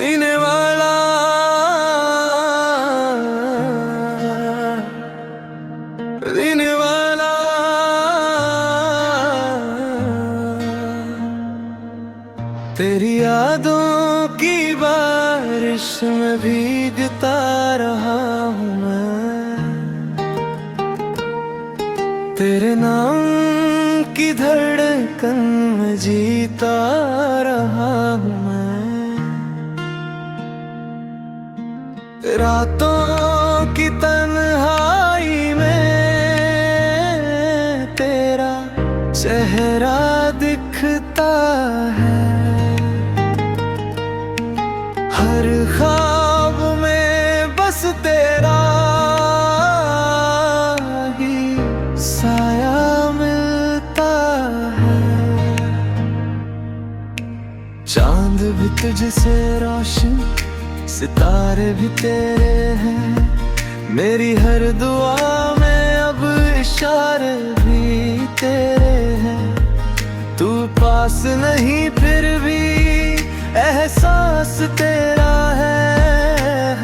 लेने वाला लेने वाला तेरी यादों की बारिश में भीगता रहा हूँ मैं, तेरे नाम की धड़कन में जीता रहा हूँ मैं। रातों की तन्हाई में तेरा चेहरा दिखता है, हर ख्वाब में बस तेरा ही साया मिलता है। चांद भी तुझसे रोशन, सितारे भी तेरे हैं, मेरी हर दुआ में अब इशारे भी तेरे हैं। तू पास नहीं फिर भी एहसास तेरा है,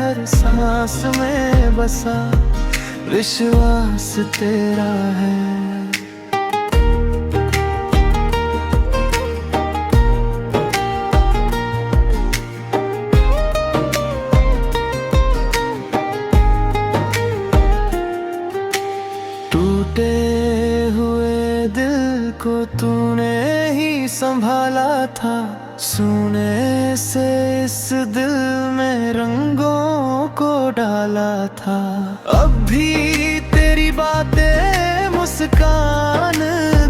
हर सांस में बसा विश्वास तेरा है। टूटे हुए दिल को तूने ही संभाला था, सोने से इस दिल में रंगों को डाला था। अब भी तेरी बातें मुस्कान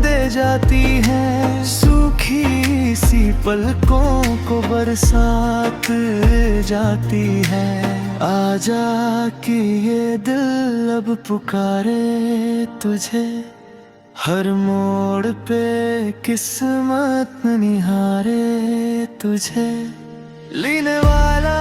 दे जाती हैं, सूखी सी पलकों को बरसात जाती है। आजा कि ये दिल अब पुकारे तुझे, हर मोड़ पे किस्मत निहारे तुझे। लेने वाला